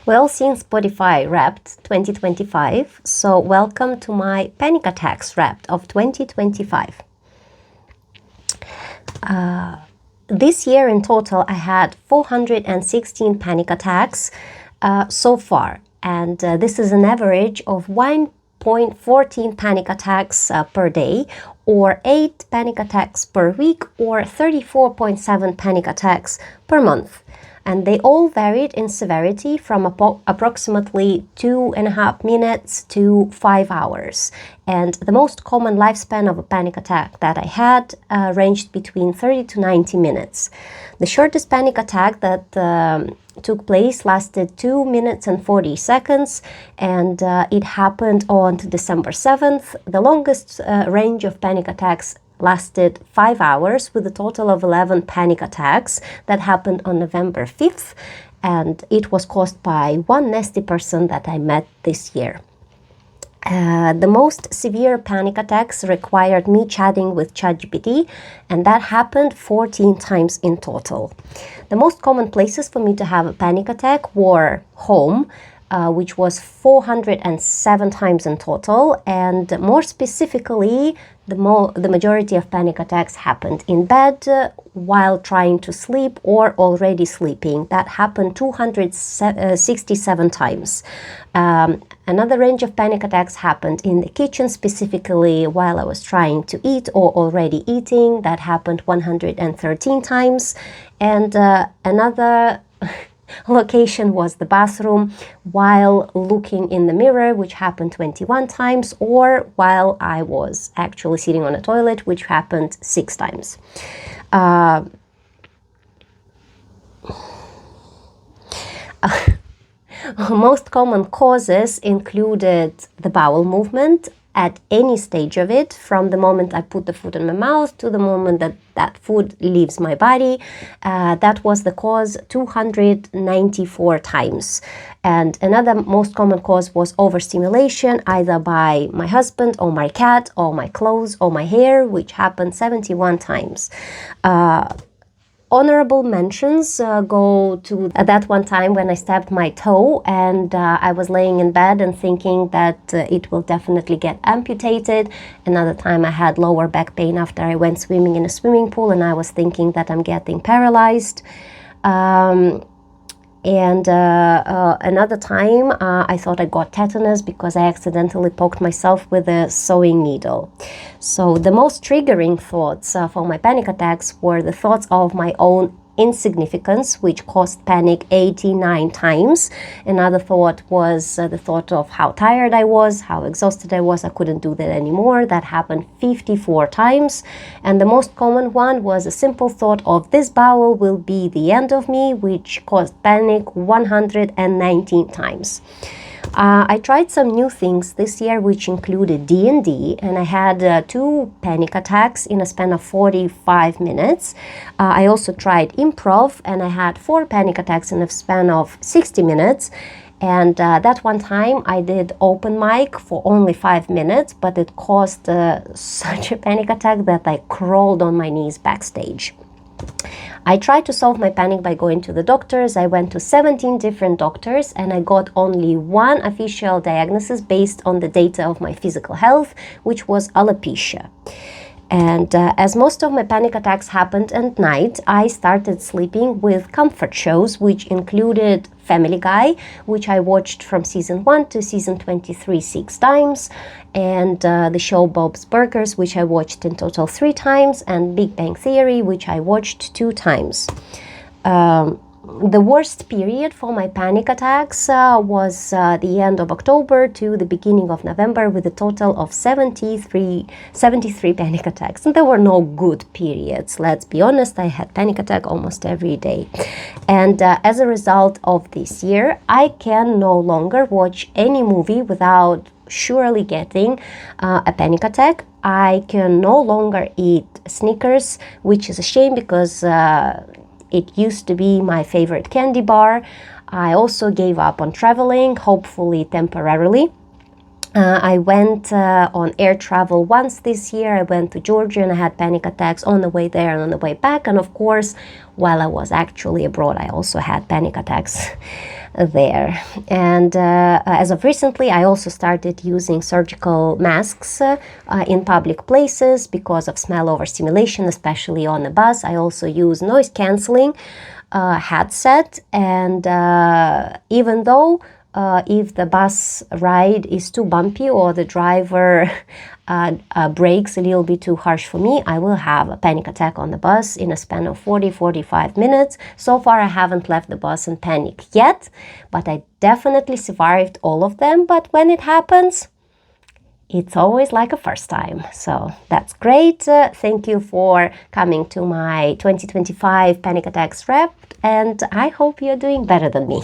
Well, since Spotify Wrapped 2025, so welcome to my Panic Attacks Wrapped of 2025. This year in total, I had 416 panic attacks so far, and this is an average of 1.14 panic attacks per day, or 8 panic attacks per week, or 34.7 panic attacks per month. And they all varied in severity from approximately 2.5 minutes to 5 hours. And the most common lifespan of a panic attack that I had ranged between 30 to 90 minutes. The shortest panic attack that took place lasted 2 minutes and 40 seconds, and it happened on December 7th. The longest range of panic attacks lasted 5 hours, with a total of 11 panic attacks that happened on November 5th, and it was caused by one nasty person that I met this year. The most severe panic attacks required me chatting with ChatGPT, and that happened 14 times in total. The most common places for me to have a panic attack were home, which was 407 times in total, and more specifically, the majority of panic attacks happened in bed, while trying to sleep, or already sleeping. That happened 267 times. Another range of panic attacks happened in the kitchen, specifically while I was trying to eat or already eating. That happened 113 times. And another location was the bathroom while looking in the mirror, which happened 21 times, or while I was actually sitting on a toilet, which happened 6 times. Most common causes included the bowel movement at any stage of it, from the moment I put the food in my mouth to the moment that food leaves my body. That was the cause 294 times. And another most common cause was overstimulation, either by my husband or my cat or my clothes or my hair, which happened 71 times. Honorable mentions go to that one time when I stabbed my toe, and I was laying in bed and thinking that it will definitely get amputated. Another time I had lower back pain after I went swimming in a swimming pool, and I was thinking that I'm getting paralyzed. Another time I thought I got tetanus because I accidentally poked myself with a sewing needle. So the most triggering thoughts for my panic attacks were the thoughts of my own insignificance, which caused panic 89 times. Another thought was the thought of how tired I was, how exhausted I was, I couldn't do that anymore. That happened 54 times. And the most common one was a simple thought of this bowel will be the end of me, which caused panic 119 times. I tried some new things this year, which included D&D, and I had 2 panic attacks in a span of 45 minutes. I also tried improv, and I had 4 panic attacks in a span of 60 minutes. And that one time I did open mic for only 5 minutes, but it caused such a panic attack that I crawled on my knees backstage. I tried to solve my panic by going to the doctors. I went to 17 different doctors, and I got only one official diagnosis based on the data of my physical health, which was alopecia. And as most of my panic attacks happened at night, I started sleeping with comfort shows, which included Family Guy, which I watched from season 1 to season 23 6 times, and the show Bob's Burgers, which I watched in total 3 times, and Big Bang Theory, which I watched 2 times. The worst period for my panic attacks was the end of October to the beginning of November, with a total of 73 panic attacks. And there were no good periods, let's be honest. I had panic attack almost every day. And as a result of this year, I can no longer watch any movie without surely getting a panic attack. I can no longer eat Snickers, which is a shame because it used to be my favorite candy bar. I also gave up on traveling, hopefully temporarily. I went on air travel once this year. I went to Georgia and I had panic attacks on the way there and on the way back. And of course, while I was actually abroad, I also had panic attacks there. And as of recently, I also started using surgical masks in public places because of smell overstimulation, especially on the bus. I also use noise canceling headset, and even though if the bus ride is too bumpy or the driver brakes a little bit too harsh for me, I will have a panic attack on the bus in a span of 40-45 minutes. So far, I haven't left the bus in panic yet, but I definitely survived all of them. But when it happens, it's always like a first time. So that's great. Thank you for coming to my 2025 Panic Attacks Wrapped, and I hope you're doing better than me.